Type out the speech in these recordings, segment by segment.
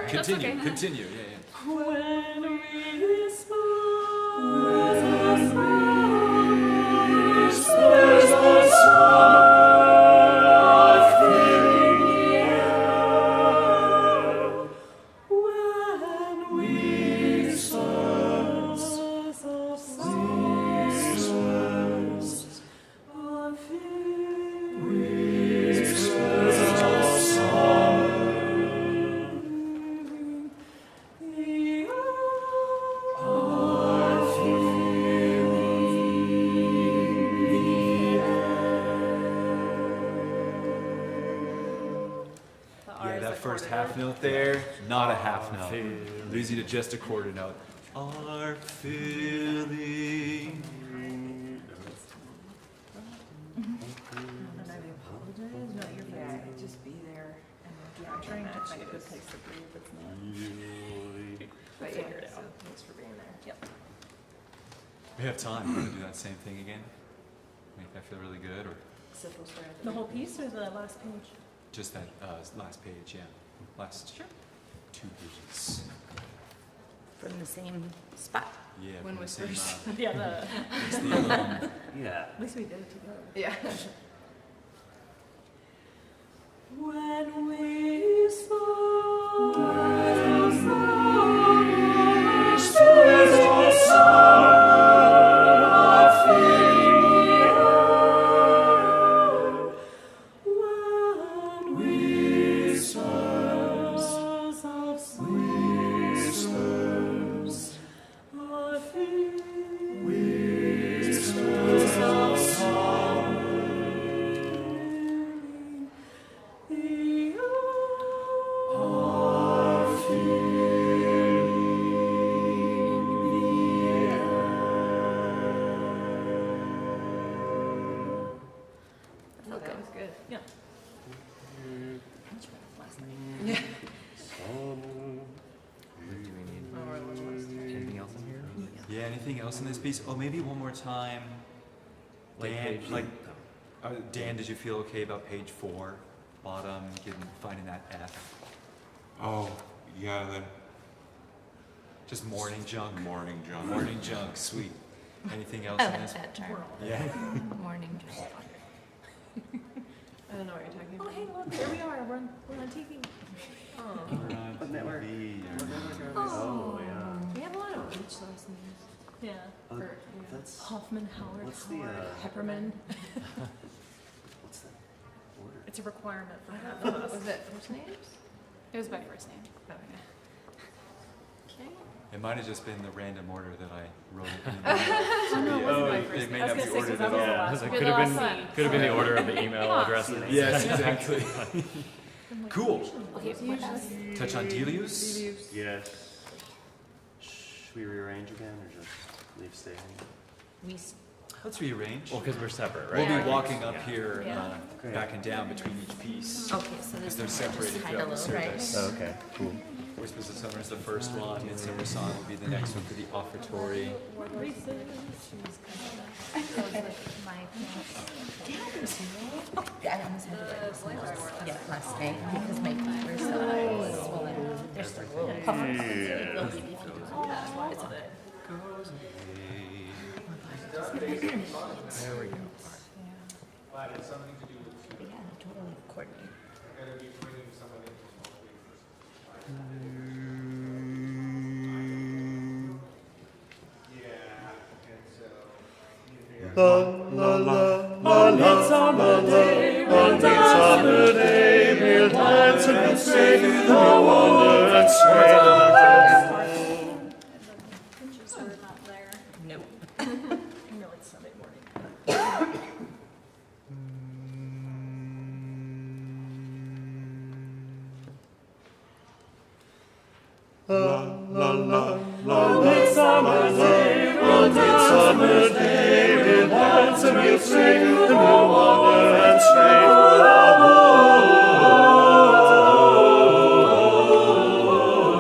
Continue. Yeah. When we whispers the summer filling the air. When whispers of first half note there, not a half note. Leads you to just a quarter note. Are feeling. Just be there and I'm trying to find a good place to breathe that's not. But yeah, so thanks for being there. Yep. We have time. We're gonna do that same thing again. Make that feel really good, or The whole piece or the last page? just that last page, yeah. Last 2 pages. From the same spot. Yeah. When from the whispers. same, Yeah, it's the, Yeah. at least we did it together. Yeah. When whispers of summer filling the air. When whispers of That was good. Yeah. Last night. Yeah. Anything else in here? yeah. Anything else in this piece? Oh, maybe one more time. Dan, Dan, did you feel okay about page 4, bottom, finding that F? Oh, yeah, that Just morning junk. morning junk. Morning junk, sweet. Anything else I in like this? that term. Yeah. Morning just. I don't know what you're talking about. Oh, hey, look, here we are. We're on TV. Oh. What network? Oh, yeah. We have a lot of beach last names. Yeah. Or, That's Hoffman, Howard, What's the, Howard, Pepperman. what's that order? It's a requirement for half of us. Was it first names? It was by first name. Okay. It might have just been the random order that I wrote. Oh, no, it wasn't by They first may name. I not was be gonna say, 'cause ordered that at was the all. last one. Could have been the order of the email address. Yes, exactly. Cool. Okay, what else? Touch on Delius. Yes. Should we rearrange again or just leave staying? Let's rearrange. Well, because we're separate, right? We'll Yeah. be walking up Yeah. here, Yeah. back and down between each piece. Okay, so Because this they're is separated just throughout the title, right? service. Oh, okay, cool. Whispers of Summer is the first one, Midsummer Song will be the next one for the offertory. I almost had to write last night because my feet were so swollen. They're still a little puffy. It's okay. There we go. Yeah, totally coordinate. On midsummer day, we'll dance and we'll sing, we'll wander and sway. Pinches are not there. Nope. No, it's Sunday morning. On midsummer day, we'll dance and we'll sing, and we'll wander and stray through the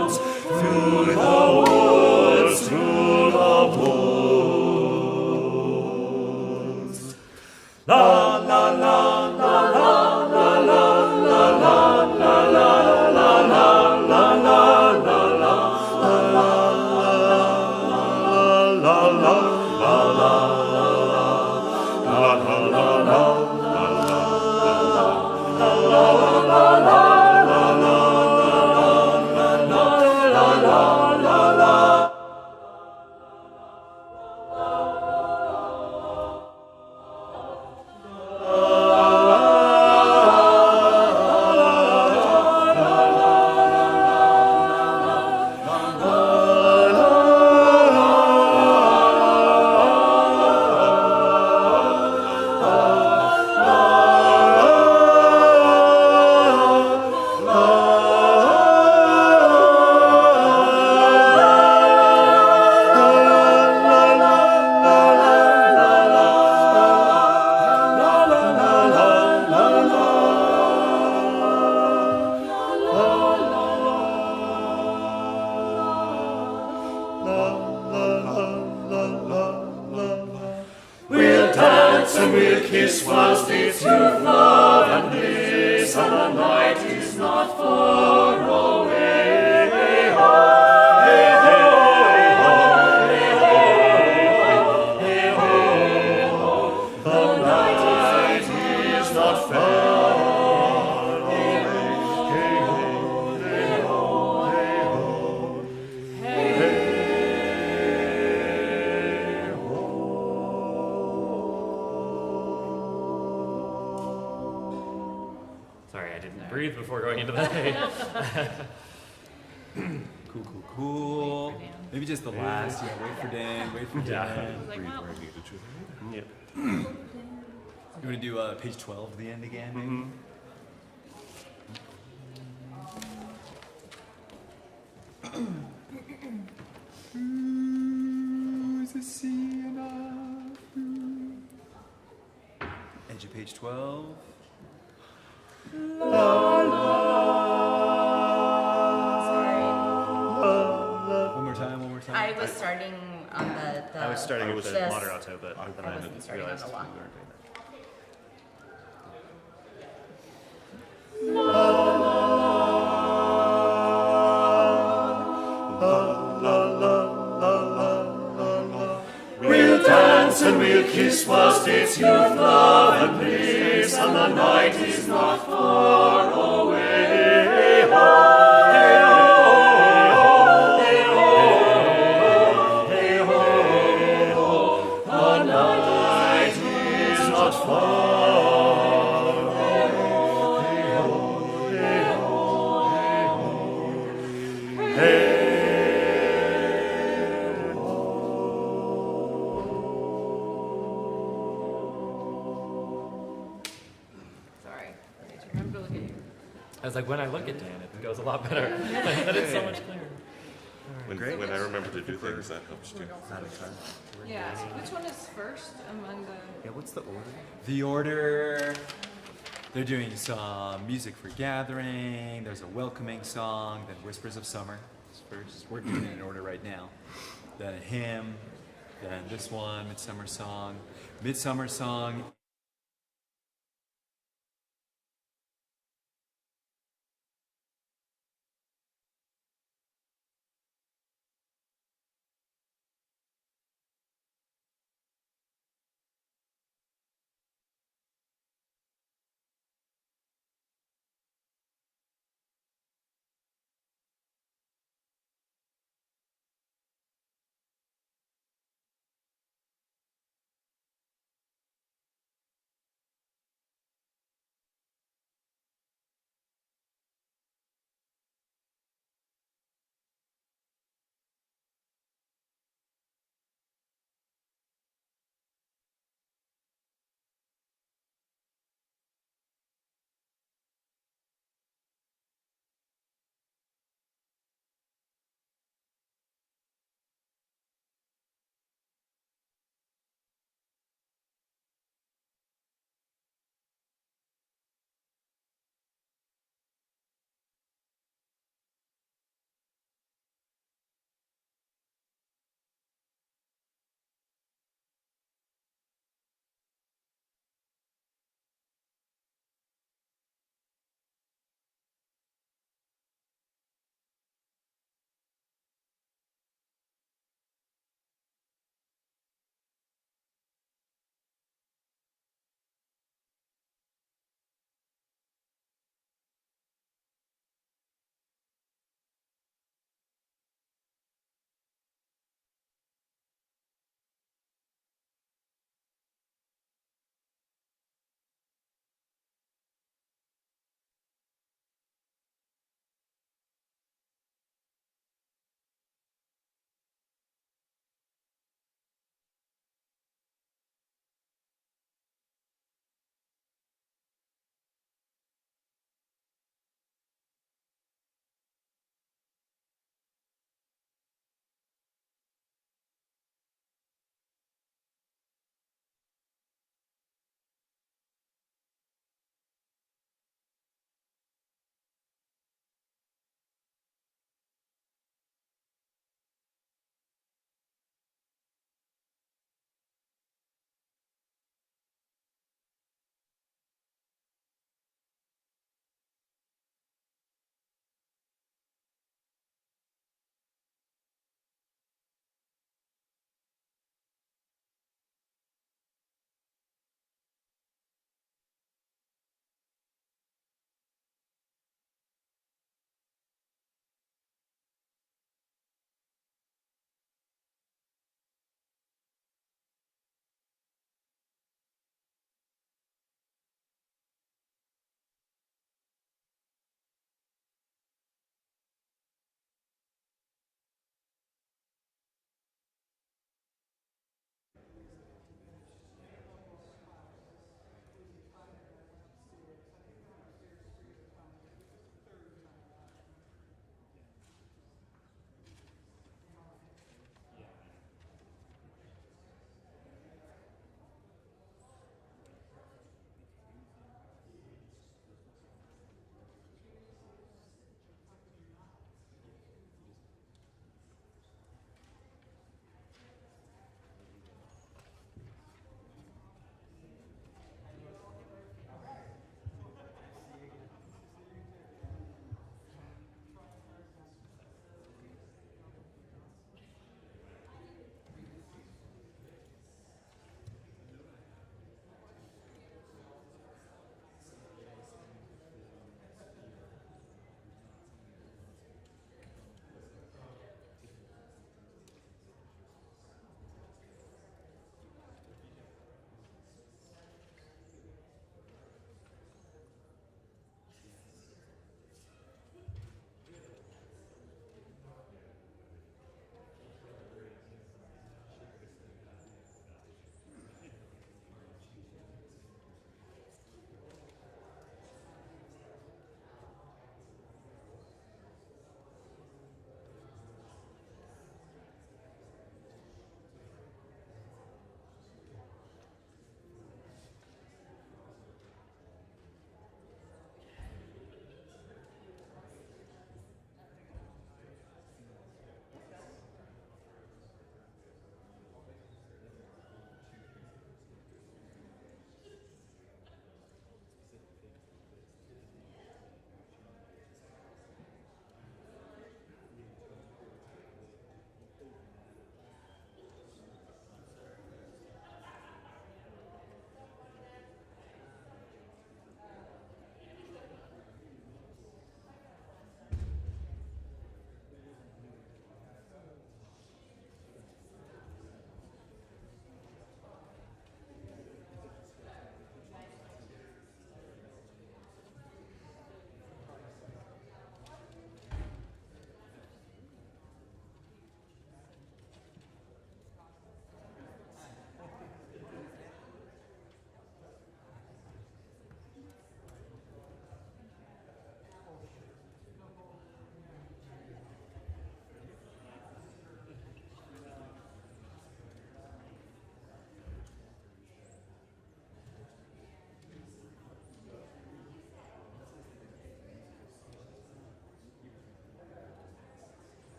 woods, through the woods, through the woods. La la la la la la la la la la la la la la. dance and we'll kiss whilst it's youth, love and bliss, and the night is not far away. Hey ho, hey ho, hey ho, hey ho, hey ho. The night is not far away. Hey ho, hey ho, hey ho, hey ho. Sorry, I didn't breathe before going into that. Cool. Maybe just the last. Yeah, wait for Dan. Wait for Dan. Like, wow. Yep. You want to do page 12 at the end again, maybe? Who's a sea enough? Edge of page 12. Sorry. One more time, one more time. I was starting on the I was starting with the this. moderato, but then I wasn't starting on realized the we law. weren't doing that. We'll dance and we'll kiss whilst it's youth, love and bliss, and the night is not far away. Hey ho, hey ho, hey ho, hey ho, hey ho. The night is not far away. Hey ho, hey ho, hey ho, hey. Sorry. I'm gonna look at you. I was like, when I look at Dan, it goes a lot better. But it's so much clearer. When I remember to do things, that helps too. Yeah, so which one is first among the... Yeah, what's the order? The order. They're doing some music for gathering. There's a welcoming song. Then Whispers of Summer is first. We're doing it in order right now. Then a hymn. Then this one, Midsummer Song. Midsummer Song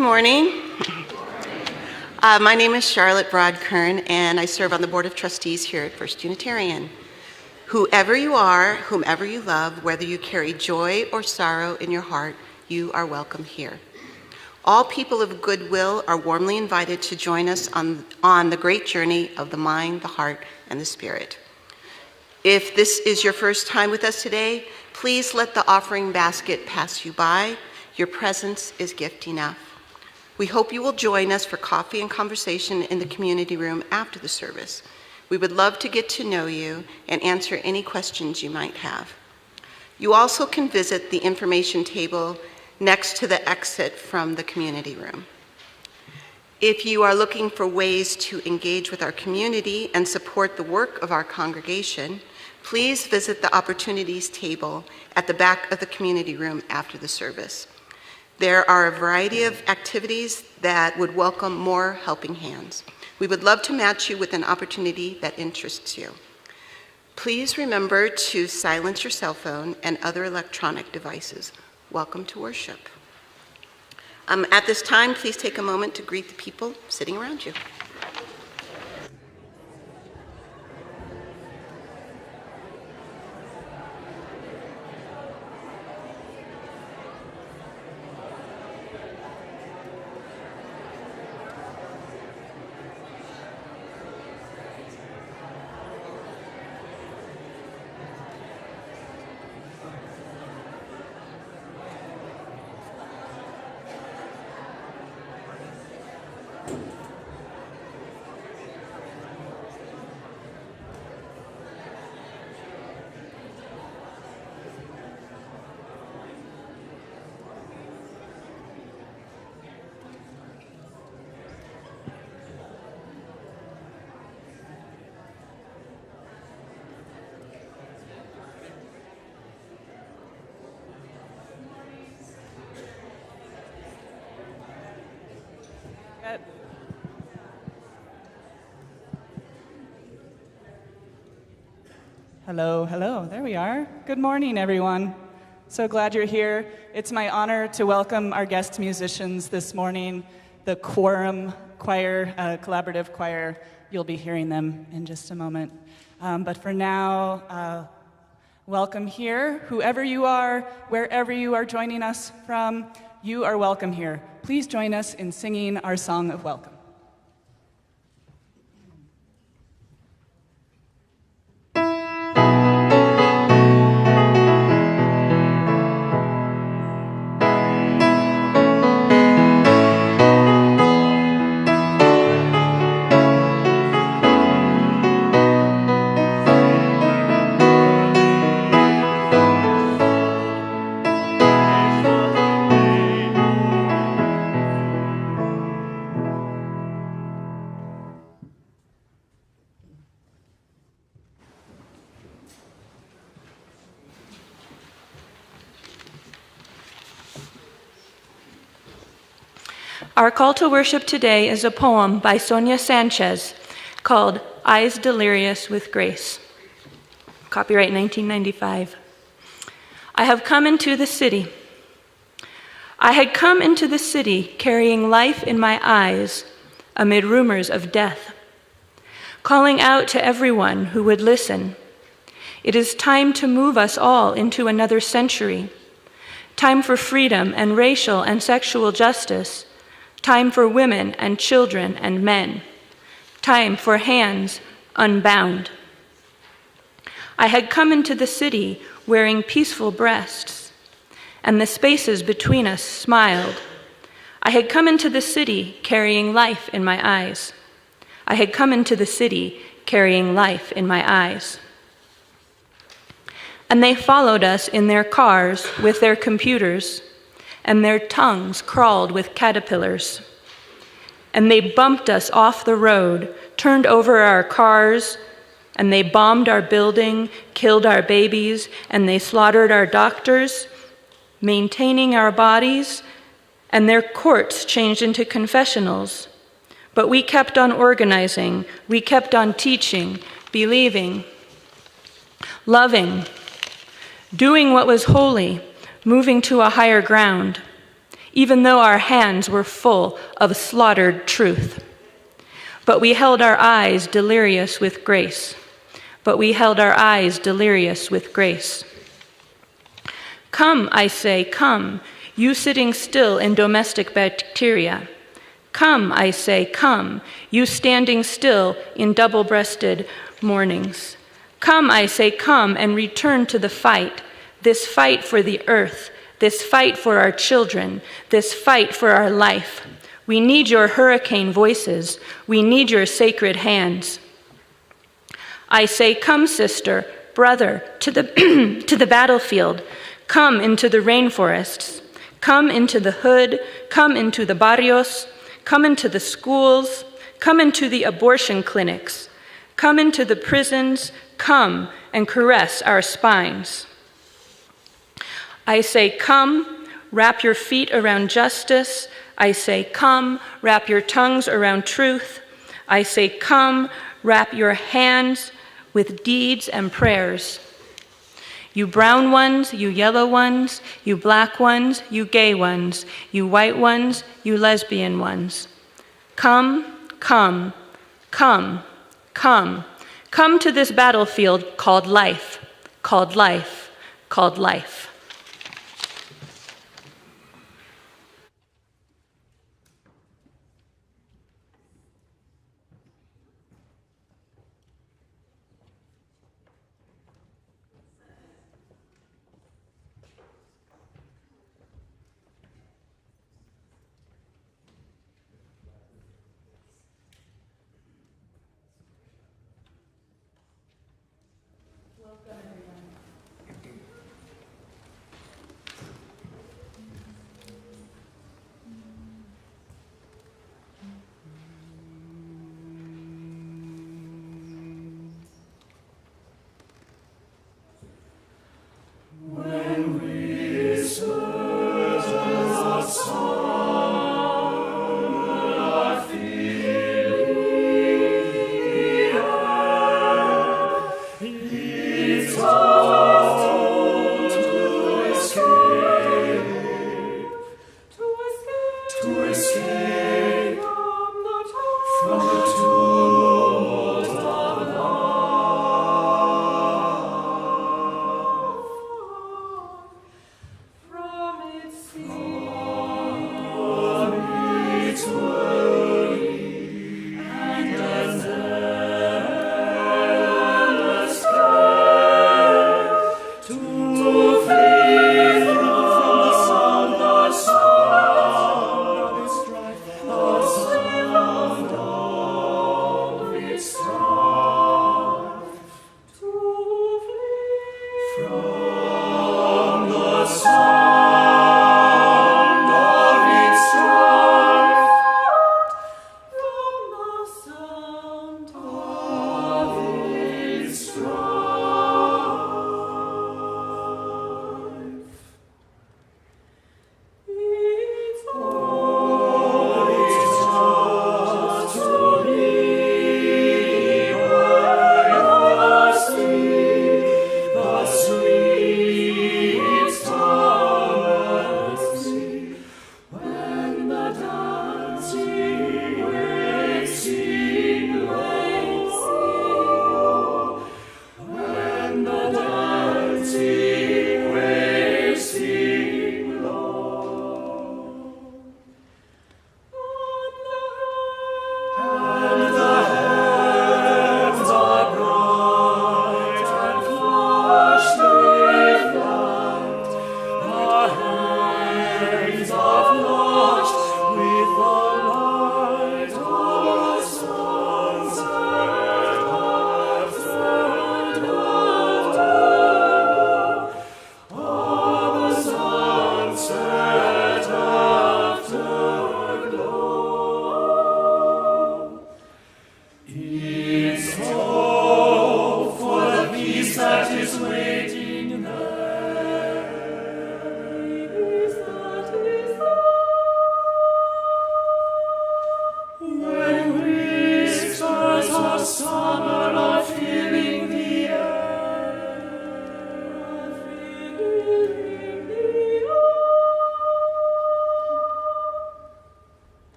morning. My name is Charlotte Broadkern, and I serve on the Board of Trustees here at First Unitarian. Whoever you are, whomever you love, whether you carry joy or sorrow in your heart, you are welcome here. All people of goodwill are warmly invited to join us on the great journey of the mind, the heart, and the spirit. If this is your first time with us today, please let the offering basket pass you by. Your presence is gift enough. We hope you will join us for coffee and conversation in the community room after the service. We would love to get to know you and answer any questions you might have. You also can visit the information table next to the exit from the community room. If you are looking for ways to engage with our community and support the work of our congregation, please visit the opportunities table at the back of the community room after the service. There are a variety of activities that would welcome more helping hands. We would love to match you with an opportunity that interests you. Please remember to silence your cell phone and other electronic devices. Welcome to worship. At this time, please take a moment to greet the people sitting around you. Hello, hello, there we are. Good morning, everyone. So glad you're here. It's my honor to welcome our guest musicians this morning, the Quorum Choir, collaborative choir. You'll be hearing them in just a moment. But for now, welcome here. Whoever you are, wherever you are joining us from, you are welcome here. Please join us in singing our song of welcome. Our call to worship today is a poem by Sonia Sanchez called Eyes Delirious with Grace. Copyright 1995. I have come into the city. I had come into the city carrying life in my eyes amid rumors of death, calling out to everyone who would listen. It is time to move us all into another century. Time for freedom and racial and sexual justice. Time for women and children and men. Time for hands unbound. I had come into the city wearing peaceful breasts, and the spaces between us smiled. I had come into the city carrying life in my eyes. I had come into the city carrying life in my eyes. And they followed us in their cars with their computers, and their tongues crawled with caterpillars. And they bumped us off the road, turned over our cars, and they bombed our building, killed our babies, and they slaughtered our doctors, maintaining our bodies, and their courts changed into confessionals. But we kept on organizing, we kept on teaching, believing, loving, doing what was holy, moving to a higher ground. even though our hands were full of slaughtered truth. But we held our eyes delirious with grace. But we held our eyes delirious with grace. Come, I say, come, you sitting still in domestic bacteria. Come, I say, come, you standing still in double-breasted mornings. Come, I say, come and return to the fight, this fight for the earth, this fight for our children, this fight for our life. We need your hurricane voices. We need your sacred hands. I say, come, sister, brother, to the, to the battlefield. Come into the rainforests. Come into the hood. Come into the barrios. Come into the schools. Come into the abortion clinics. Come into the prisons. Come and caress our spines. I say, come, wrap your feet around justice. I say, come, wrap your tongues around truth. I say, come, wrap your hands with deeds and prayers. You brown ones, you yellow ones, you black ones, you gay ones, you white ones, you lesbian ones. Come, come, come, come. Come to this battlefield called life, called life, called life.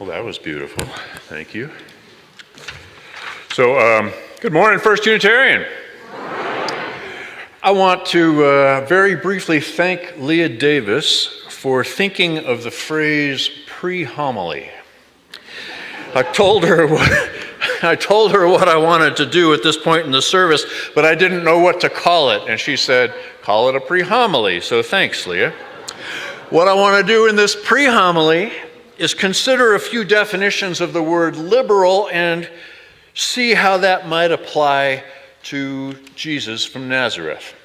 Well, that was beautiful. Thank you. So, good morning, First Unitarian. I want to very briefly thank Leah Davis for thinking of the phrase pre-homily. I told her what I wanted to do at this point in the service, but I didn't know what to call it, and she said, call it a pre-homily. So thanks, Leah. What I want to do in this pre-homily is consider a few definitions of the word liberal and see how that might apply to Jesus from Nazareth.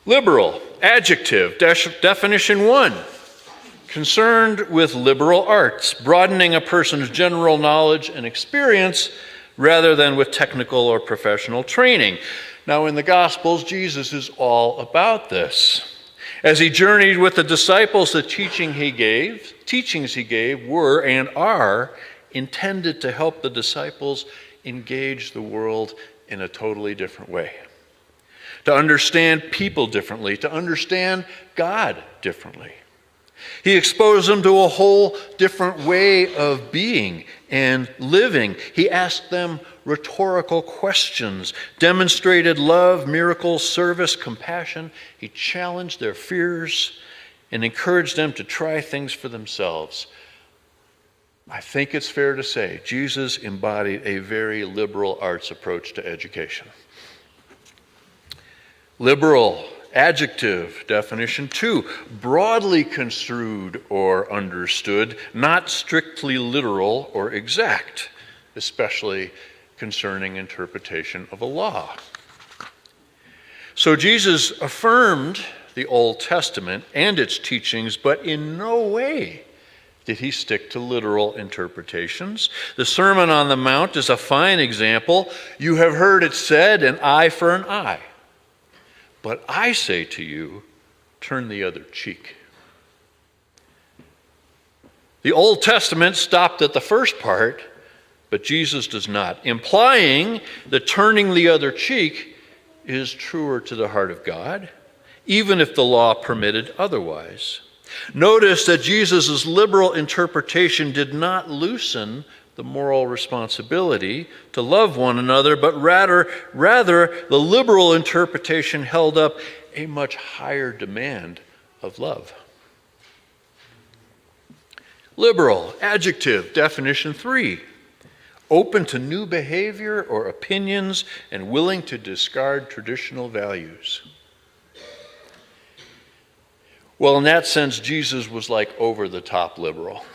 Liberal, adjective, definition 1. Concerned with liberal arts, broadening a person's general knowledge and experience rather than with technical or professional training. Now, in the Gospels, Jesus is all about this. As he journeyed with the disciples, the teachings he gave were and are intended to help the disciples engage the world in a totally different way, to understand people differently, to understand God differently. He exposed them to a whole different way of being and living. He asked them rhetorical questions, demonstrated love, miracles, service, compassion. He challenged their fears and encouraged them to try things for themselves. I think it's fair to say Jesus embodied a very liberal arts approach to education. Liberal, adjective, definition 2, broadly construed or understood, not strictly literal or exact, especially concerning interpretation of a law. So Jesus affirmed the Old Testament and its teachings, but in no way did he stick to literal interpretations. The Sermon on the Mount is a fine example. You have heard it said, an eye for an eye. But I say to you, turn the other cheek. The Old Testament stopped at the first part, but Jesus does not, implying that turning the other cheek is truer to the heart of God, even if the law permitted otherwise. Notice that Jesus' liberal interpretation did not loosen the moral responsibility to love one another, but rather the liberal interpretation held up a much higher demand of love. Liberal, adjective, definition 3. Open to new behavior or opinions and willing to discard traditional values. Well, in that sense, Jesus was like over-the-top liberal.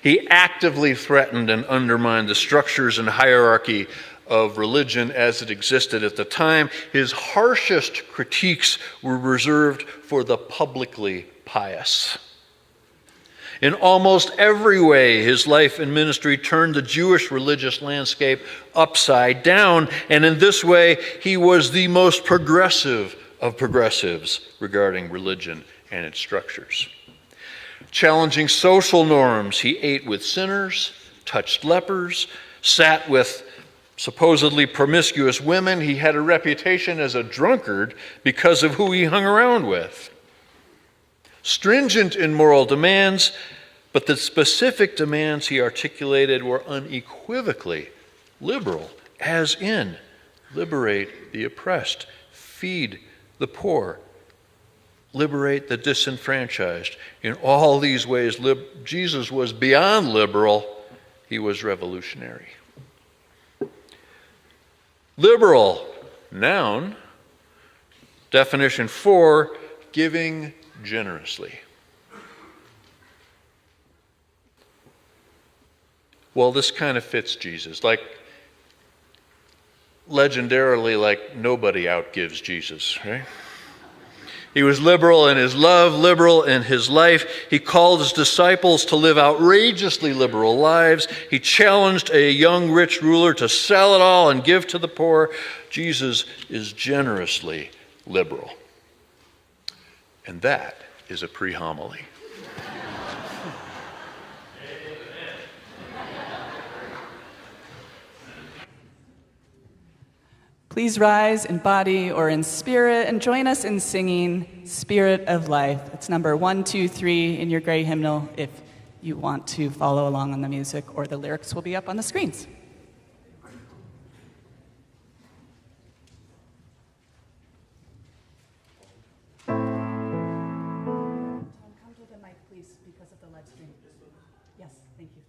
He actively threatened and undermined the structures and hierarchy of religion as it existed at the time. His harshest critiques were reserved for the publicly pious. In almost every way, his life and ministry turned the Jewish religious landscape upside down, and in this way, he was the most progressive of progressives regarding religion and its structures. Challenging social norms, he ate with sinners, touched lepers, sat with supposedly promiscuous women. He had a reputation as a drunkard because of who he hung around with. Stringent in moral demands, but the specific demands he articulated were unequivocally liberal, as in liberate the oppressed, feed the poor, liberate the disenfranchised. In all these ways, Jesus was beyond liberal, he was revolutionary. Liberal, noun, definition 4, giving generously. Well, this kind of fits Jesus. Legendarily, like nobody outgives Jesus, right? He was liberal in his love, liberal in his life. He called his disciples to live outrageously liberal lives. He challenged a young rich ruler to sell it all and give to the poor. Jesus is generously liberal. And that is a pre-homily. Please rise in body or in spirit and join us in singing Spirit of Life. It's number 123 in your gray hymnal if you want to follow along on the music, or the lyrics will be up on the screens. Tom, come to the mic, please, because of the live stream. Yes, thank you.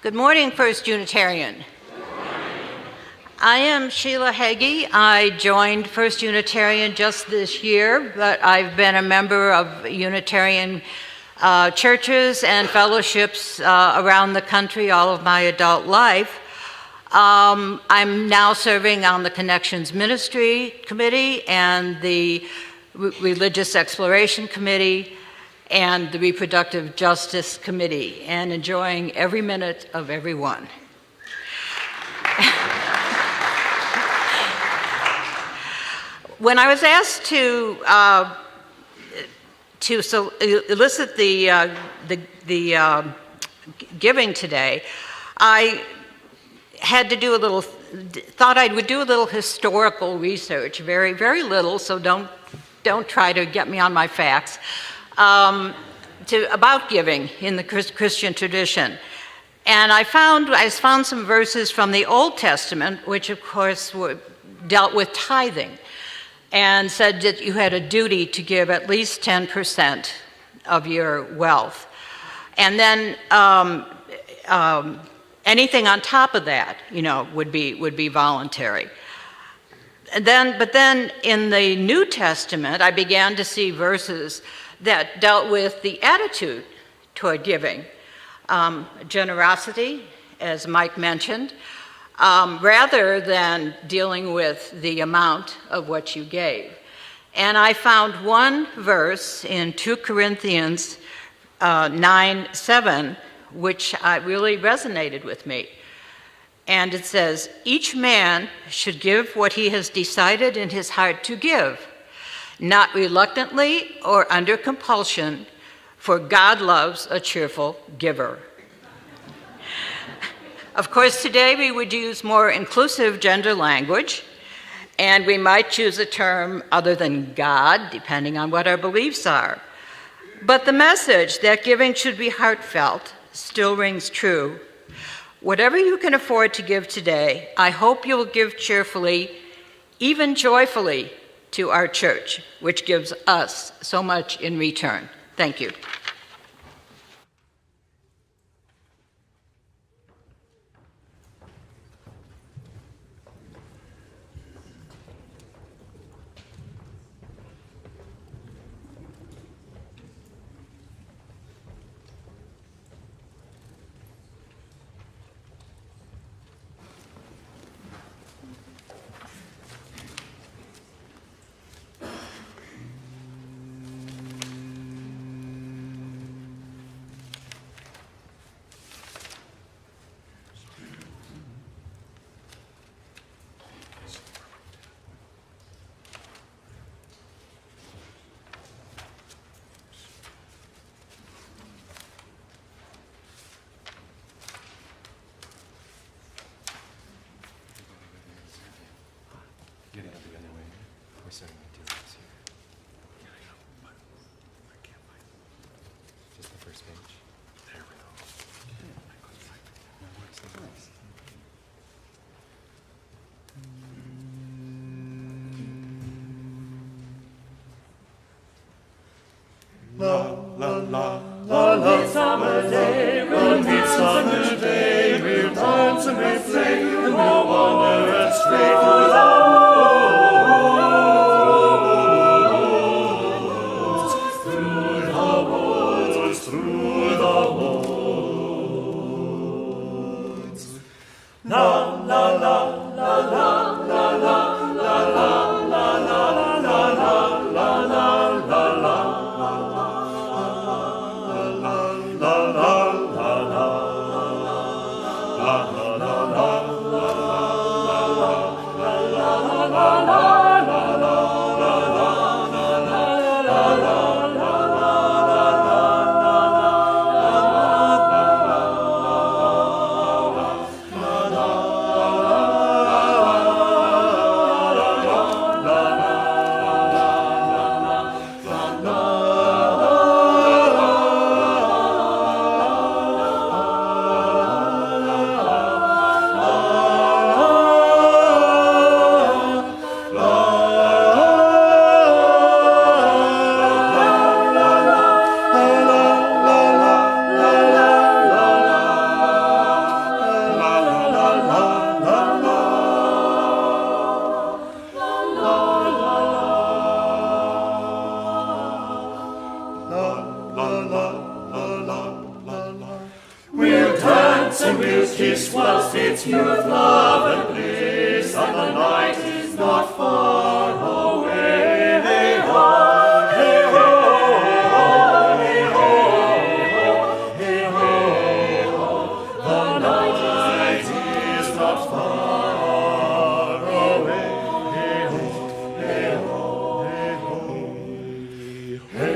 Good morning, First Unitarian. I am Sheila Hagee. I joined First Unitarian just this year, but I've been a member of Unitarian churches and fellowships around the country all of my adult life. I'm now serving on the Connections Ministry Committee and the Religious Exploration Committee and the Reproductive Justice Committee, and enjoying every minute of every one. When I was asked to elicit the giving today, I had to do a little, thought I would do a little historical research, very, very little, so don't try to get me on my facts. About giving in the Christian tradition. And I found some verses from the Old Testament, which of course dealt with tithing, and said that you had a duty to give at least 10% of your wealth. And then anything on top of that, would be voluntary. But then in the New Testament, I began to see verses that dealt with the attitude toward giving. Generosity, as Mike mentioned, rather than dealing with the amount of what you gave. And I found one verse in 2 Corinthians 9:7, which really resonated with me. And it says, "Each man should give what he has decided in his heart to give, not reluctantly or under compulsion, for God loves a cheerful giver." Of course, today we would use more inclusive gender language, and we might choose a term other than God, depending on what our beliefs are. But the message that giving should be heartfelt still rings true. Whatever you can afford to give today, I hope you will give cheerfully, even joyfully, to our church, which gives us so much in return. Thank you. On midsummer day, we'll dance and we'll play, and we'll wander and stray through the woods, through the woods. La la la la la la la la la la la la la la la. We'll dance and we'll kiss whilst it's youth, love and bliss, and the night is not far away. Hey ho, hey ho, hey ho, hey ho, hey ho. The night is not far away. Hey ho, hey ho, hey ho, hey.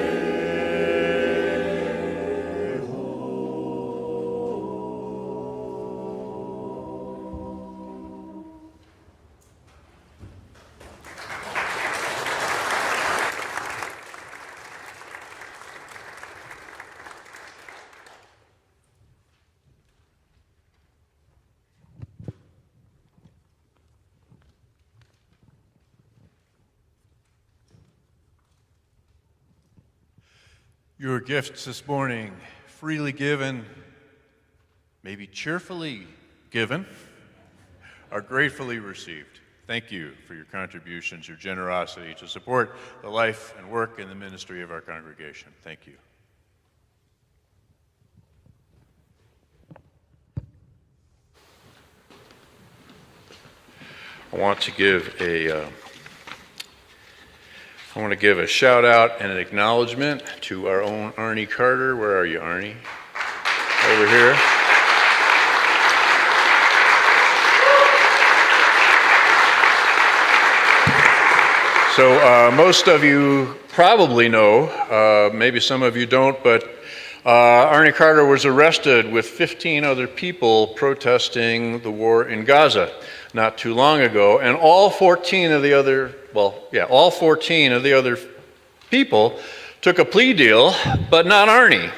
Your gifts this morning, freely given, maybe cheerfully given, are gratefully received. Thank you for your contributions, your generosity to support the life and work and the ministry of our congregation. Thank you. I want to give a shout out and an acknowledgement to our own Arnie Carter. Where are you, Arnie? Over here. So most of you probably know, maybe some of you don't, but Arnie Carter was arrested with 15 other people protesting the war in Gaza not too long ago, and all 14 of the other people took a plea deal, but not Arnie.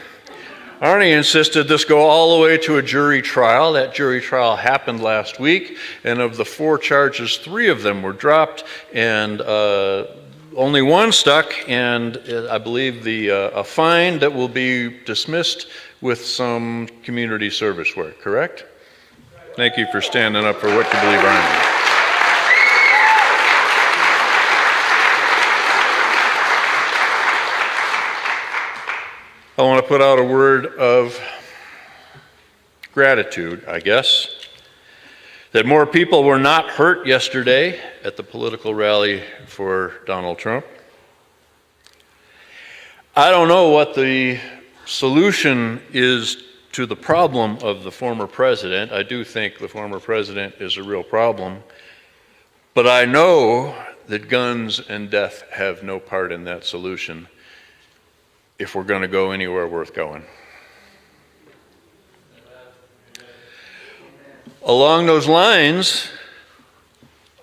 Arnie insisted this go all the way to a jury trial. That jury trial happened last week, and of the 4 charges, 3 of them were dropped, and only 1 stuck, and I believe a fine that will be dismissed with some community service work, correct? Thank you for standing up for what you believe, Arnie. I want to put out a word of gratitude, I guess, that more people were not hurt yesterday at the political rally for Donald Trump. I don't know what the solution is to the problem of the former president. I do think the former president is a real problem, but I know that guns and death have no part in that solution if we're going to go anywhere worth going. Along those lines,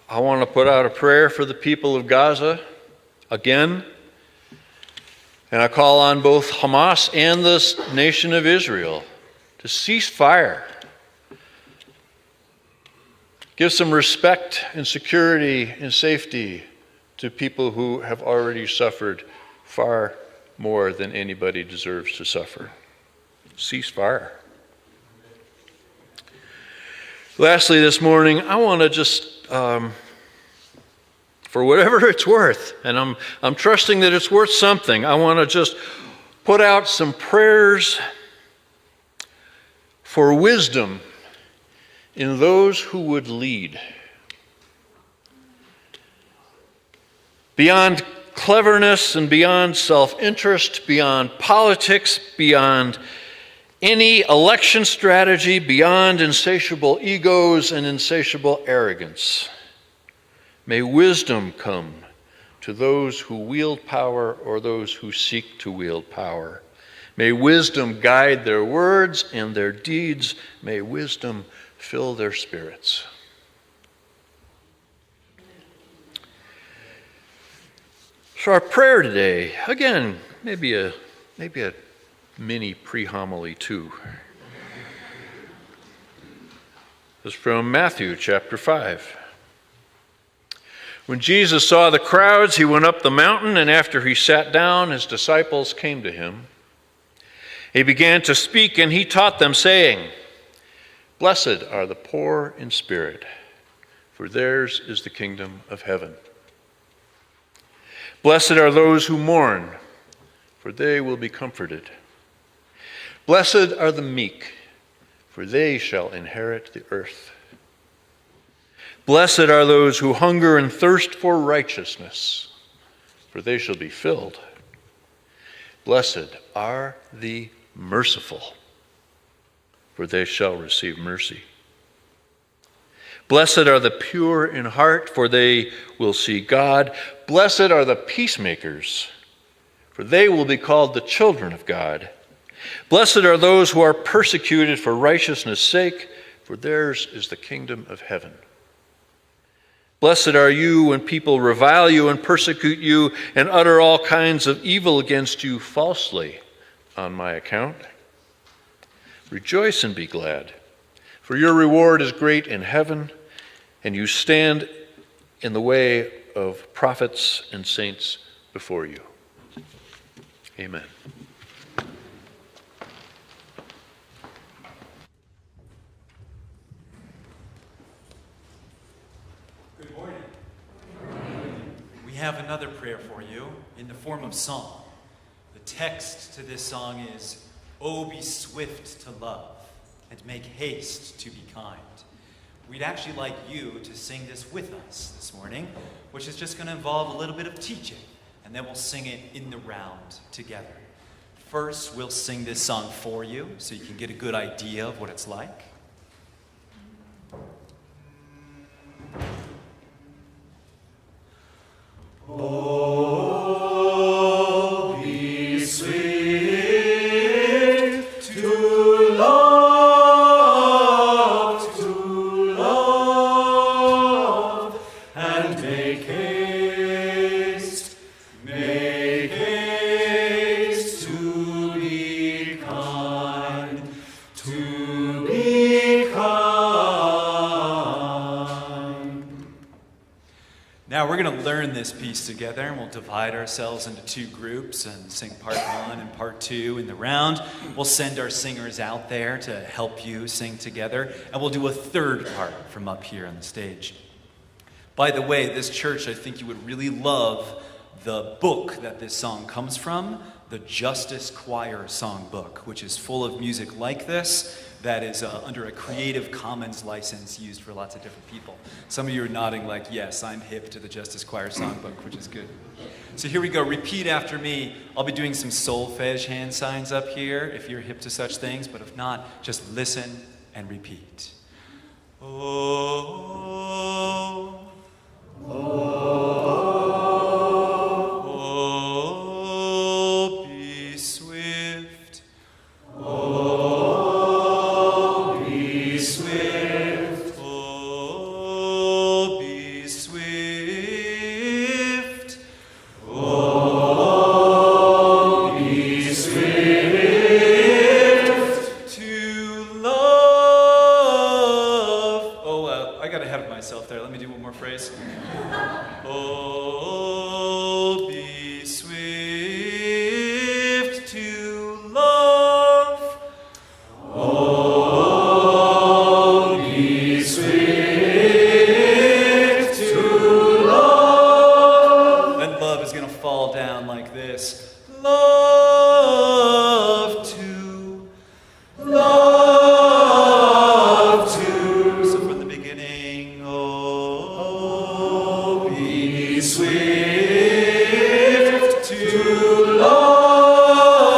I want to put out a prayer for the people of Gaza again, and I call on both Hamas and the nation of Israel to cease fire. Give some respect and security and safety to people who have already suffered far more than anybody deserves to suffer. Cease fire. Lastly, this morning, I want to just, for whatever it's worth, and I'm trusting that it's worth something, I want to just put out some prayers for wisdom in those who would lead. Beyond cleverness and beyond self-interest, beyond politics, beyond any election strategy, beyond insatiable egos and insatiable arrogance, may wisdom come to those who wield power or those who seek to wield power. May wisdom guide their words and their deeds. May wisdom fill their spirits. So our prayer today, again, maybe a mini pre-homily too, is from Matthew chapter 5. When Jesus saw the crowds, he went up the mountain, and after he sat down, his disciples came to him. He began to speak, and he taught them, saying, "Blessed are the poor in spirit, for theirs is the kingdom of heaven. Blessed are those who mourn, for they will be comforted. Blessed are the meek, for they shall inherit the earth. Blessed are those who hunger and thirst for righteousness, for they shall be filled. Blessed are the merciful, for they shall receive mercy. Blessed are the pure in heart, for they will see God. Blessed are the peacemakers, for they will be called the children of God. Blessed are those who are persecuted for righteousness' sake, for theirs is the kingdom of heaven. Blessed are you when people revile you and persecute you and utter all kinds of evil against you falsely on my account. Rejoice and be glad, for your reward is great in heaven, and you stand in the way of prophets and saints before you." Amen. Good morning. We have another prayer for you in the form of song. The text to this song is, "Oh, be swift to love, and make haste to be kind." We'd actually like you to sing this with us this morning, which is just going to involve a little bit of teaching, and then we'll sing it in the round together. First, we'll sing this song for you so you can get a good idea of what it's like. Oh, be swift to love, and make haste to be kind, to be kind. Now we're going to learn this piece together, and we'll divide ourselves into two groups and sing part one and part two in the round. We'll send our singers out there to help you sing together, and we'll do a third part from up here on the stage. By the way, this church, I think you would really love the book that this song comes from, the Justice Choir Songbook, which is full of music like this that is under a Creative Commons license used for lots of different people. Some of you are nodding like, yes, I'm hip to the Justice Choir Songbook, which is good. So here we go. Repeat after me. I'll be doing some solfege hand signs up here if you're hip to such things, but if not, just listen and repeat. Oh, oh, be swift. Oh, be swift. Oh, be swift. Oh, be swift to love. Oh, I gotta have fall down like this. Love to, love to. So from the beginning, oh, be swift to love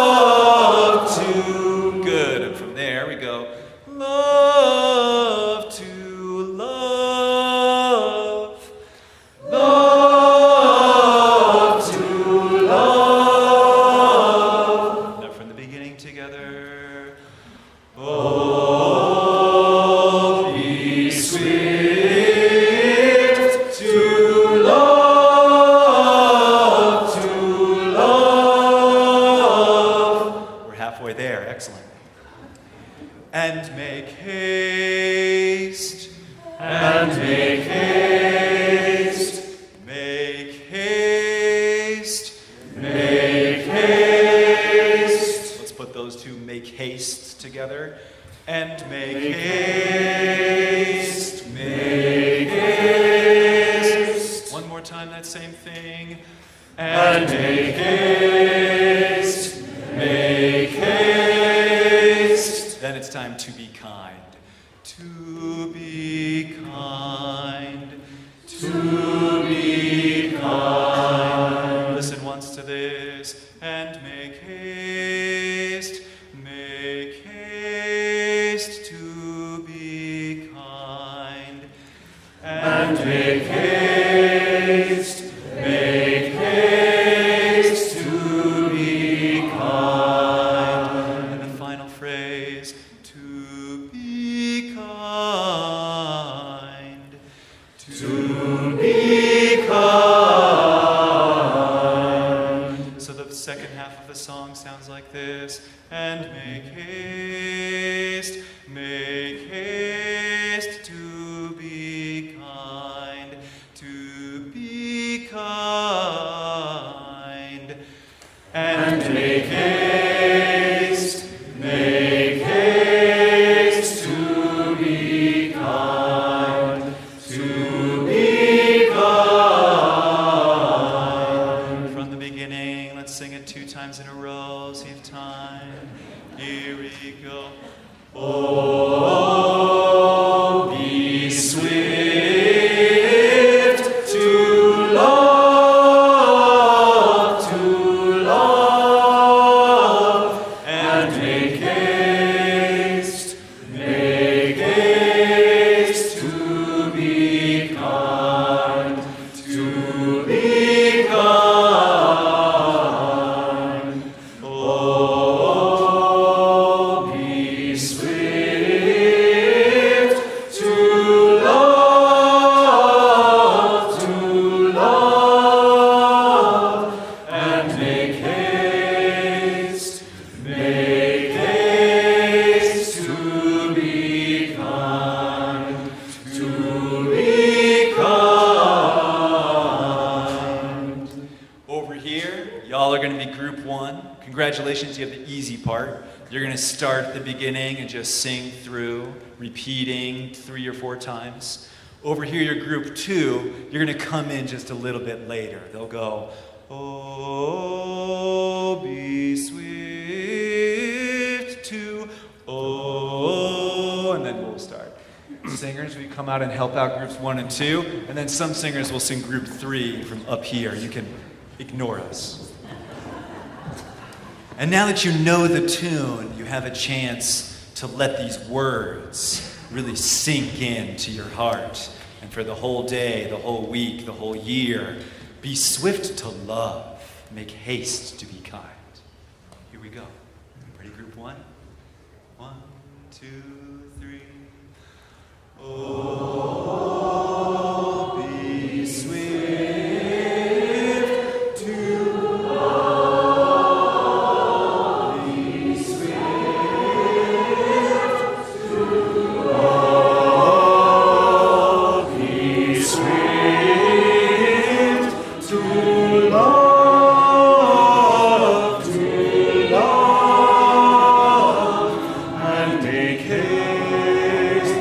to. Good, and from there we go. Love to love. Love to love. Now from the beginning together. Oh, be swift to love, to love. We're halfway there, excellent. And make haste, and make haste, make haste, make haste. Let's put those two make haste together. And make haste, make haste. One more time, that same thing. And make haste, make haste. Then it's time to be kind. To be kind, to be kind. Listen once to this. And make haste, make haste to be kind. And make haste, make haste to be kind. And the final phrase, to be kind, to be kind. So the second half of the song sounds like this. And make haste to be kind, to be kind. And make haste to be kind, to be kind. From the beginning, let's sing it 2 times in a row, see if time. Here we go. Oh, be swift to love, and make haste to be kind, to be kind. Oh, be swift to love, and make haste to be kind, to be kind. Over here, y'all are going to be group 1. Congratulations, you have the easy part. You're going to start at the beginning and just sing through, repeating 3 or 4 times. Over here, your group 2, you're going to come in just a little bit later. They'll go, oh, be swift to, oh, and then we'll start. Singers, we come out and help out groups 1 and 2, and then some singers will sing group 3 from up here. You can ignore us. And now that you know the tune, you have a chance to let these words really sink into your heart. And for the whole day, the whole week, the whole year, be swift to love, make haste to be kind. Here we go. Ready, group 1? 1, 2, 3. Oh, be swift to love, be swift to love, be swift to love, and make haste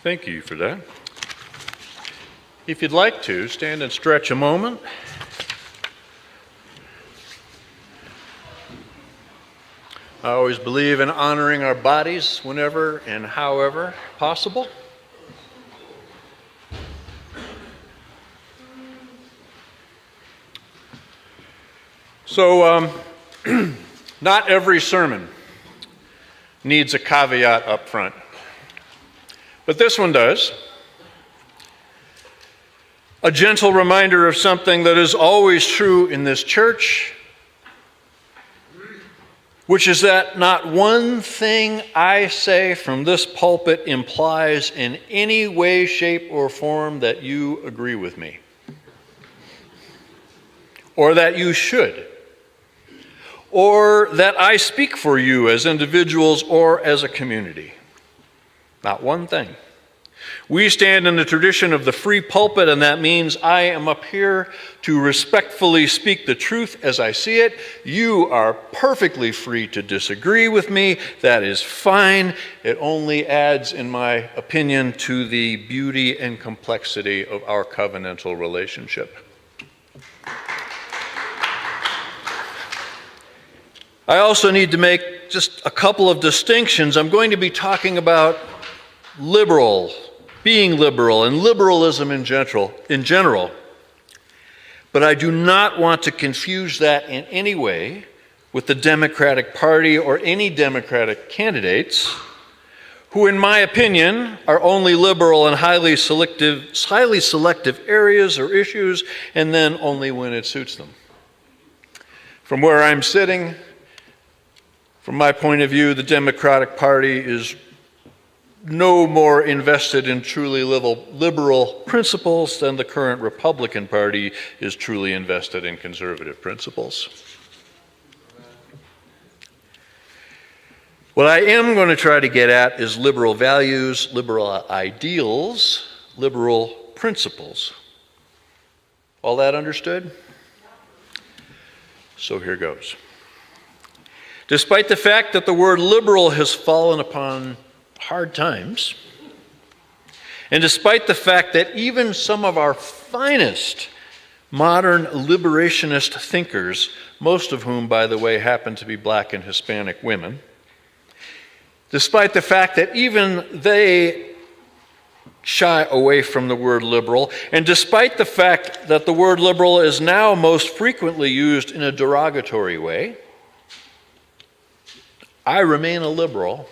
Thank you for that. If you'd like to, stand and stretch a moment. I always believe in honoring our bodies whenever and however possible. So, not every sermon needs a caveat up front, but this one does. A gentle reminder of something that is always true in this church, which is that not one thing I say from this pulpit implies in any way, shape, or form that you agree with me, or that you should, or that I speak for you as individuals or as a community. Not one thing. We stand in the tradition of the free pulpit, and that means I am up here to respectfully speak the truth as I see it. You are perfectly free to disagree with me. That is fine. It only adds, in my opinion, to the beauty and complexity of our covenantal relationship. I also need to make just a couple of distinctions. I'm going to be talking about being liberal, and liberalism in general. But I do not want to confuse that in any way with the Democratic Party or any Democratic candidates who, in my opinion, are only liberal in highly selective areas or issues, and then only when it suits them. From where I'm sitting, from my point of view, the Democratic Party is no more invested in truly liberal principles than the current Republican Party is truly invested in conservative principles. What I am going to try to get at is liberal values, liberal ideals, liberal principles. All that understood? So here goes. Despite the fact that the word liberal has fallen upon hard times, and despite the fact that even some of our finest modern liberationist thinkers, most of whom, by the way, happen to be black and Hispanic women, despite the fact that even they shy away from the word liberal, and despite the fact that the word liberal is now most frequently used in a derogatory way, I remain a liberal,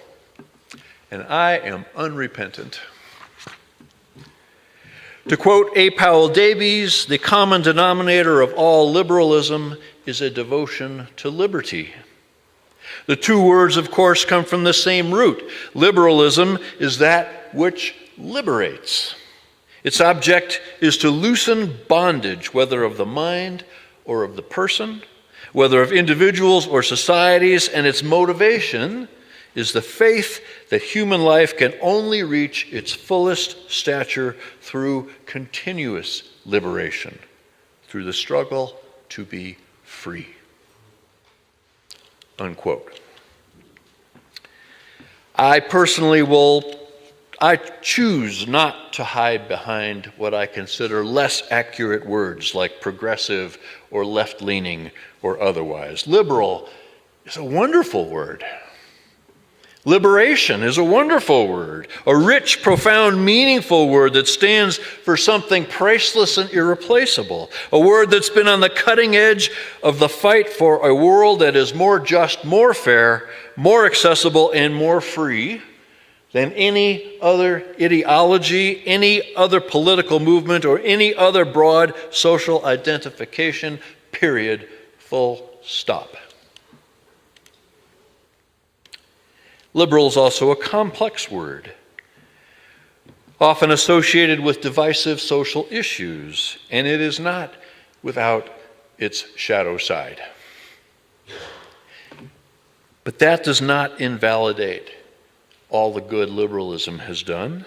and I am unrepentant. To quote A. Powell Davies, the common denominator of all liberalism is a devotion to liberty. The two words, of course, come from the same root. Liberalism is that which liberates. Its object is to loosen bondage, whether of the mind or of the person, whether of individuals or societies, and its motivation is the faith that human life can only reach its fullest stature through continuous liberation, through the struggle to be free. Unquote. I choose not to hide behind what I consider less accurate words like progressive or left-leaning or otherwise. Liberal is a wonderful word. Liberation is a wonderful word, a rich, profound, meaningful word that stands for something priceless and irreplaceable, a word that's been on the cutting edge of the fight for a world that is more just, more fair, more accessible, and more free than any other ideology, any other political movement, or any other broad social identification, period, full stop. Liberal is also a complex word, often associated with divisive social issues, and it is not without its shadow side. But that does not invalidate all the good liberalism has done,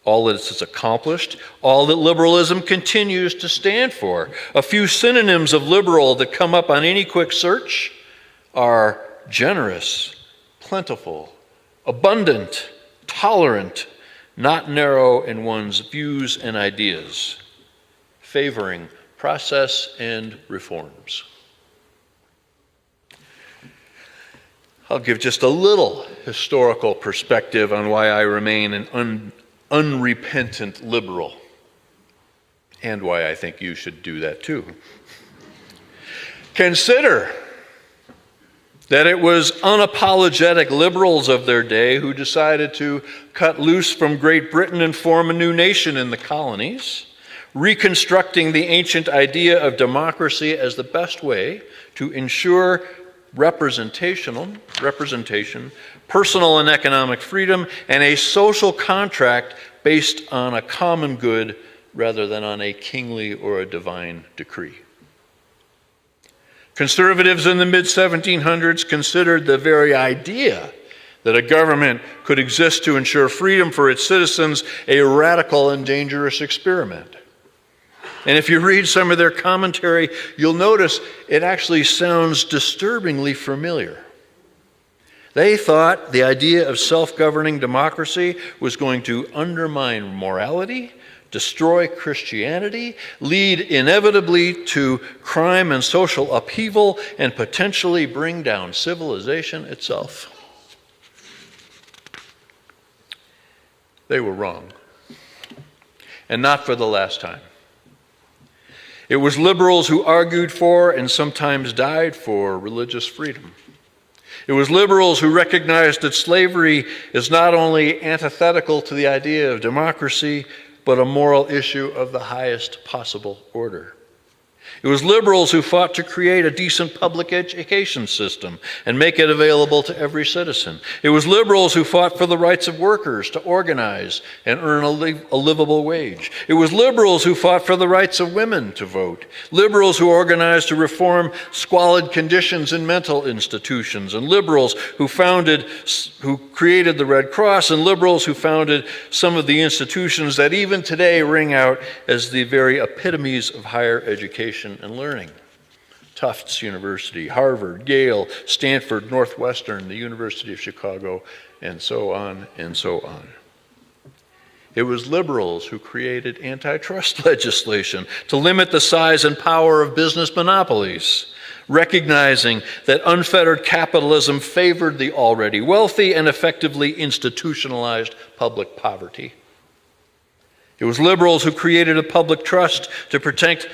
all that it's accomplished, all that liberalism continues to stand for. A few synonyms of liberal that come up on any quick search are generous, plentiful, abundant, tolerant, not narrow in one's views and ideas, favoring process and reforms. I'll give just a little historical perspective on why I remain an unrepentant liberal, and why I think you should do that too. Consider that it was unapologetic liberals of their day who decided to cut loose from Great Britain and form a new nation in the colonies, reconstructing the ancient idea of democracy as the best way to ensure representation, personal and economic freedom, and a social contract based on a common good rather than on a kingly or a divine decree. Conservatives in the mid-1700s considered the very idea that a government could exist to ensure freedom for its citizens a radical and dangerous experiment. And if you read some of their commentary, you'll notice it actually sounds disturbingly familiar. They thought the idea of self-governing democracy was going to undermine morality, destroy Christianity, lead inevitably to crime and social upheaval, and potentially bring down civilization itself. They were wrong, and not for the last time. It was liberals who argued for and sometimes died for religious freedom. It was liberals who recognized that slavery is not only antithetical to the idea of democracy, but a moral issue of the highest possible order. It was liberals who fought to create a decent public education system and make it available to every citizen. It was liberals who fought for the rights of workers to organize and earn a livable wage. It was liberals who fought for the rights of women to vote. Liberals who organized to reform squalid conditions in mental institutions. And liberals who created the Red Cross. And liberals who founded some of the institutions that even today ring out as the very epitomes of higher education and learning. Tufts University, Harvard, Yale, Stanford, Northwestern, the University of Chicago, and so on and so on. It was liberals who created antitrust legislation to limit the size and power of business monopolies, recognizing that unfettered capitalism favored the already wealthy and effectively institutionalized public poverty. It was liberals who created a public trust to protect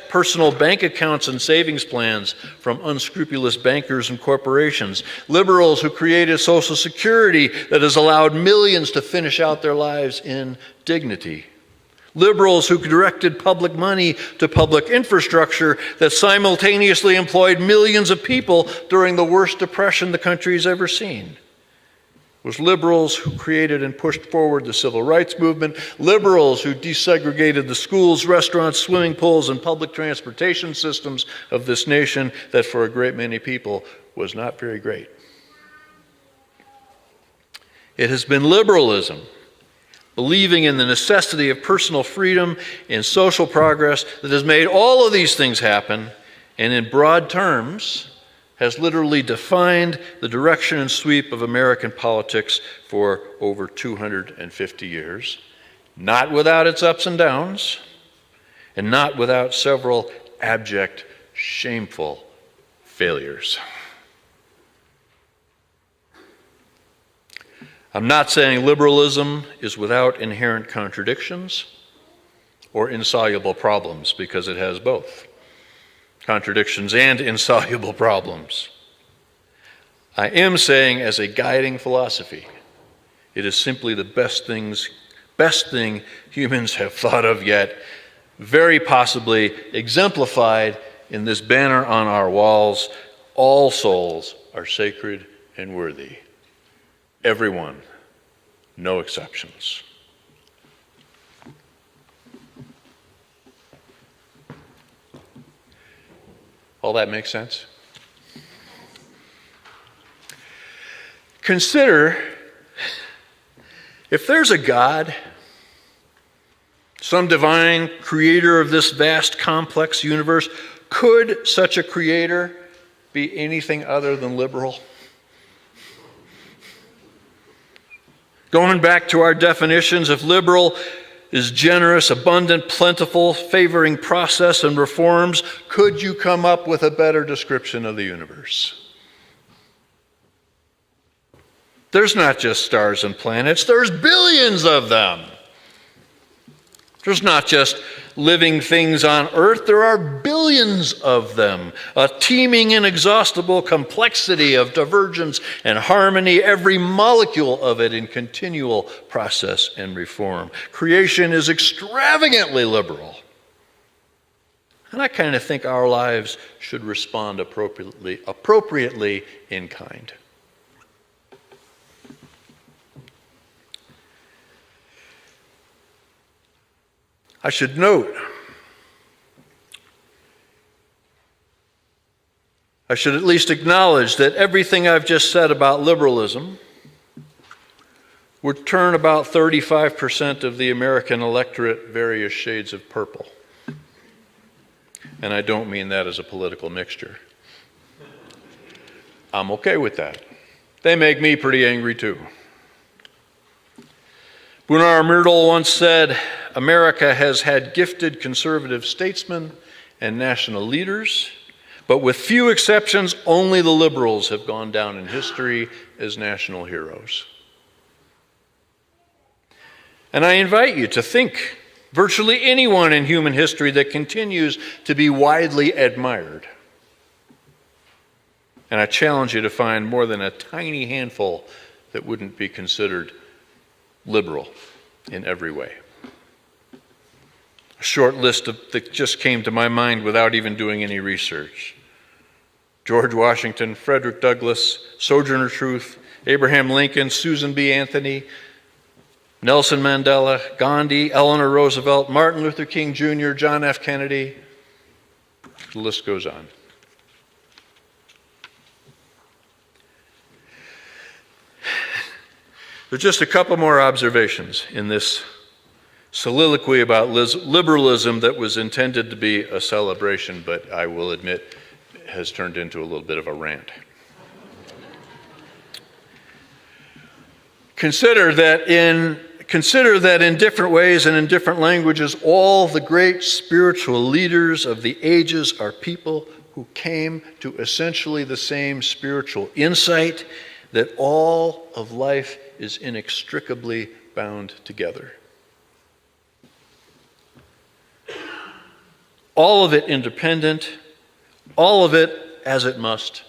personal bank accounts and savings plans from unscrupulous bankers and corporations. Liberals who created Social Security that has allowed millions to finish out their lives in dignity. Liberals who directed public money to public infrastructure that simultaneously employed millions of people during the worst depression the country's ever seen. It was liberals who created and pushed forward the civil rights movement, liberals who desegregated the schools, restaurants, swimming pools, and public transportation systems of this nation that for a great many people was not very great. It has been liberalism, believing in the necessity of personal freedom and social progress, that has made all of these things happen, and in broad terms, has literally defined the direction and sweep of American politics for over 250 years, not without its ups and downs, and not without several abject, shameful failures. I'm not saying liberalism is without inherent contradictions or insoluble problems, because it has both. Contradictions and insoluble problems. I am saying, as a guiding philosophy, it is simply the best thing humans have thought of yet, very possibly exemplified in this banner on our walls: all souls are sacred and worthy. Everyone, no exceptions. All that makes sense? Consider, if there's a God, some divine creator of this vast, complex universe, could such a creator be anything other than liberal? Going back to our definitions, if liberal is generous, abundant, plentiful, favoring process and reforms, could you come up with a better description of the universe? There's not just stars and planets, there's billions of them. There's not just living things on earth, there are billions of them. A teeming, inexhaustible complexity of divergence and harmony, every molecule of it in continual process and reform. Creation is extravagantly liberal. And I kind of think our lives should respond appropriately in kind. I should note, I should at least acknowledge that everything I've just said about liberalism would turn about 35% of the American electorate various shades of purple. And I don't mean that as a political mixture. I'm okay with that. They make me pretty angry too. Gunnar Myrdal once said, America has had gifted conservative statesmen and national leaders, but with few exceptions, only the liberals have gone down in history as national heroes. And I invite you to think virtually anyone in human history that continues to be widely admired. And I challenge you to find more than a tiny handful that wouldn't be considered liberal in every way. A short list that just came to my mind without even doing any research. George Washington, Frederick Douglass, Sojourner Truth, Abraham Lincoln, Susan B. Anthony, Nelson Mandela, Gandhi, Eleanor Roosevelt, Martin Luther King Jr., John F. Kennedy. The list goes on. There's just a couple more observations in this soliloquy about liberalism that was intended to be a celebration, but I will admit has turned into a little bit of a rant. Consider that in different ways and in different languages, all the great spiritual leaders of the ages are people who came to essentially the same spiritual insight that all of life is inextricably bound together. All of it independent, all of it as it must,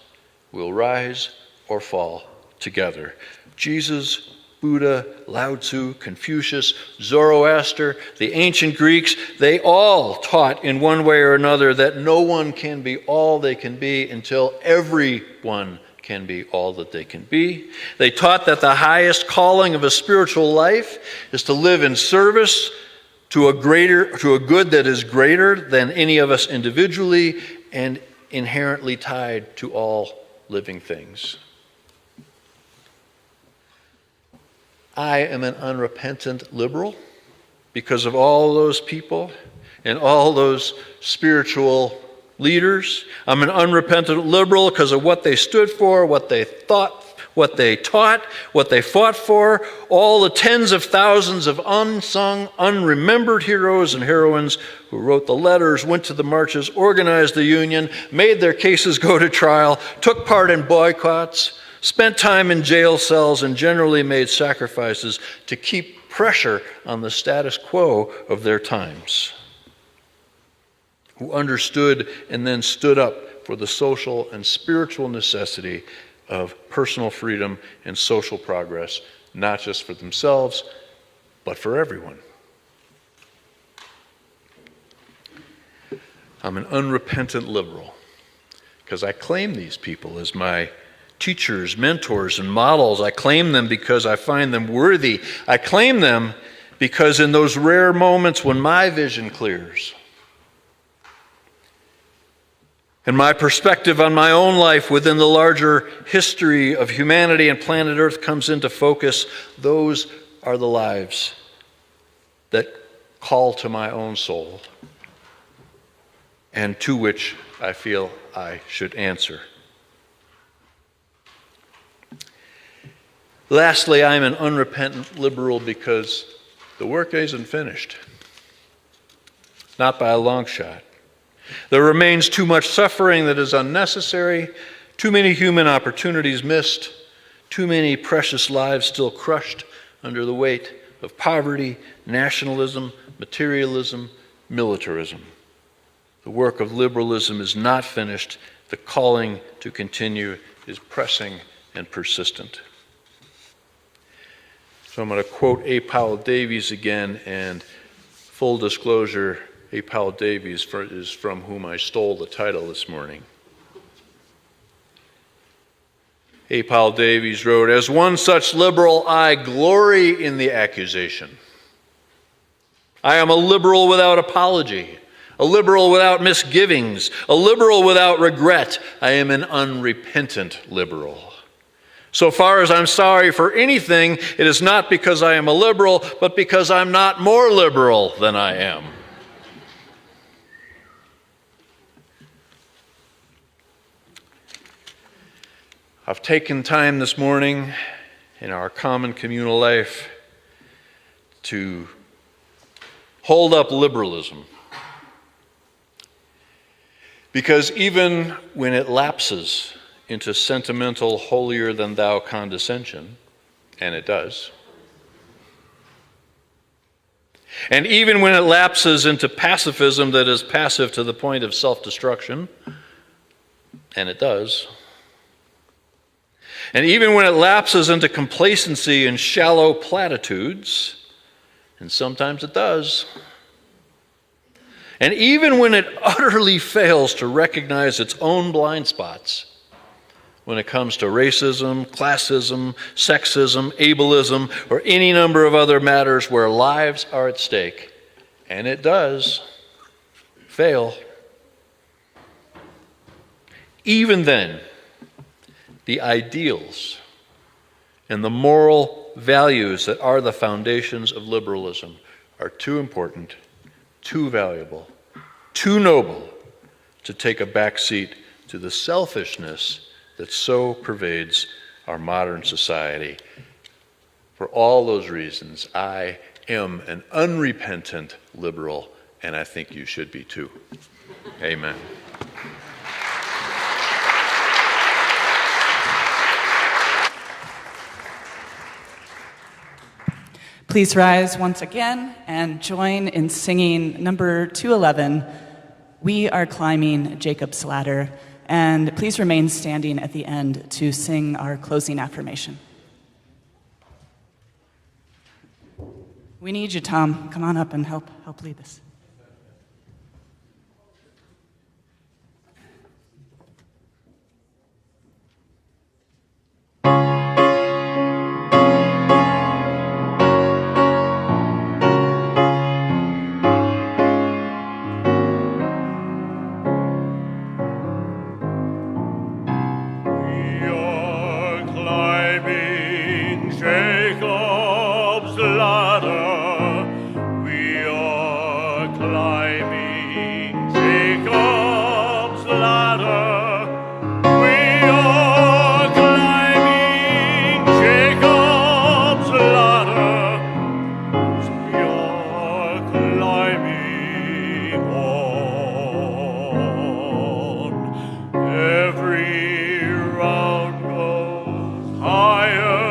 will rise or fall together. Jesus, Buddha, Lao Tzu, Confucius, Zoroaster, the ancient Greeks, they all taught in one way or another that no one can be all they can be until everyone can be all that they can be. They taught that the highest calling of a spiritual life is to live in service to a good that is greater than any of us individually and inherently tied to all living things. I am an unrepentant liberal because of all those people and all those spiritual leaders. I'm an unrepentant liberal because of what they stood for, what they thought, what they taught, what they fought for, all the tens of thousands of unsung, unremembered heroes and heroines who wrote the letters, went to the marches, organized the union, made their cases go to trial, took part in boycotts, spent time in jail cells, and generally made sacrifices to keep pressure on the status quo of their times, who understood and then stood up for the social and spiritual necessity of personal freedom and social progress, not just for themselves, but for everyone. I'm an unrepentant liberal because I claim these people as my teachers, mentors, and models. I claim them because I find them worthy. I claim them because in those rare moments when my vision clears, and my perspective on my own life within the larger history of humanity and planet Earth comes into focus, those are the lives that call to my own soul and to which I feel I should answer. Lastly, I'm an unrepentant liberal because the work isn't finished. Not by a long shot. There remains too much suffering that is unnecessary, too many human opportunities missed, too many precious lives still crushed under the weight of poverty, nationalism, materialism, militarism. The work of liberalism is not finished. The calling to continue is pressing and persistent. So I'm going to quote A. Powell Davies again, and full disclosure, A. Powell Davies is from whom I stole the title this morning. A. Powell Davies wrote, "As one such liberal, I glory in the accusation. I am a liberal without apology, a liberal without misgivings, a liberal without regret. I am an unrepentant liberal. So far as I'm sorry for anything, it is not because I am a liberal, but because I'm not more liberal than I am." I've taken time this morning in our common communal life to hold up liberalism. Because even when it lapses into sentimental holier-than-thou condescension, and it does, and even when it lapses into pacifism that is passive to the point of self-destruction, and it does, and even when it lapses into complacency and shallow platitudes, and sometimes it does, and even when it utterly fails to recognize its own blind spots, when it comes to racism, classism, sexism, ableism, or any number of other matters where lives are at stake, and it does fail, even then, the ideals and the moral values that are the foundations of liberalism are too important, too valuable, too noble to take a back seat to the selfishness that so pervades our modern society. For all those reasons, I am an unrepentant liberal, and I think you should be too. Amen. Please rise once again and join in singing number 211, "We Are Climbing Jacob's Ladder." And please remain standing at the end to sing our closing affirmation. We need you, Tom. Come on up and help lead this. Higher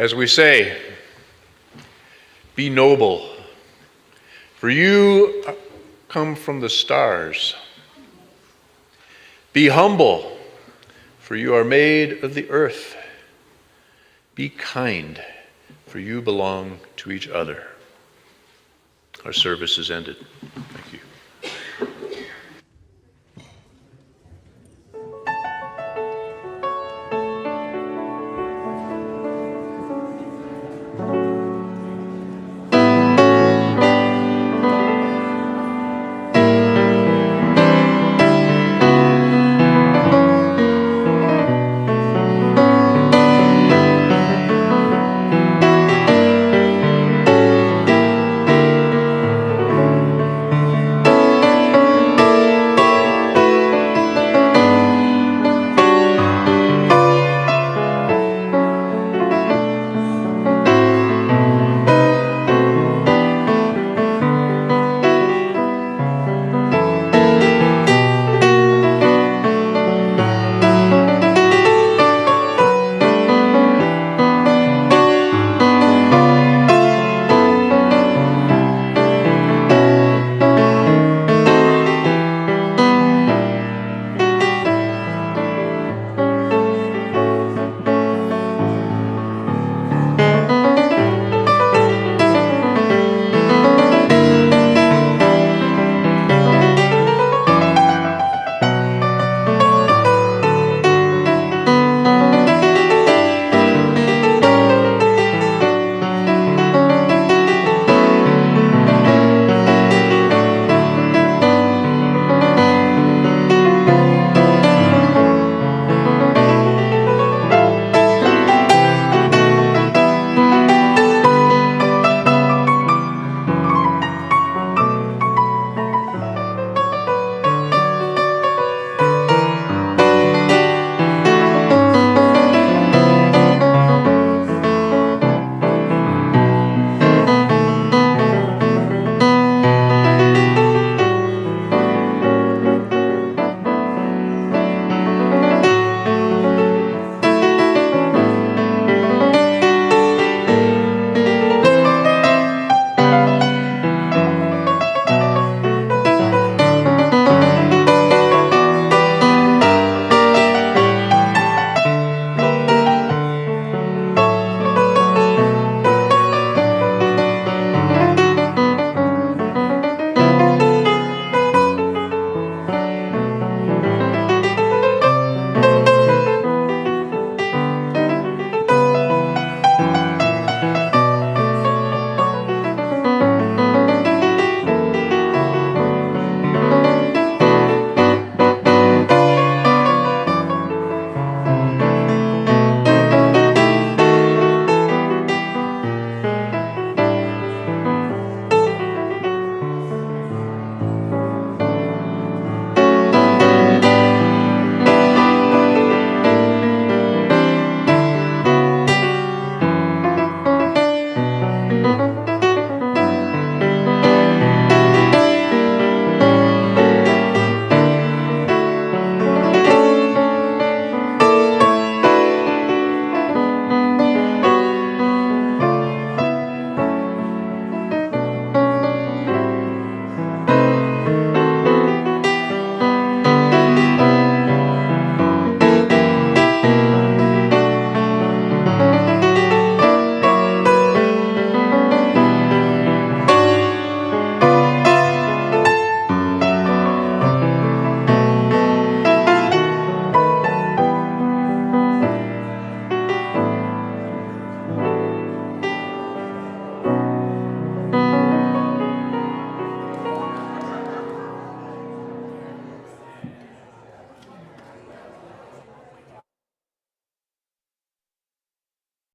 as we say, be noble, for you come from the stars. Be humble, for you are made of the earth. Be kind, for you belong to each other. Our service is ended.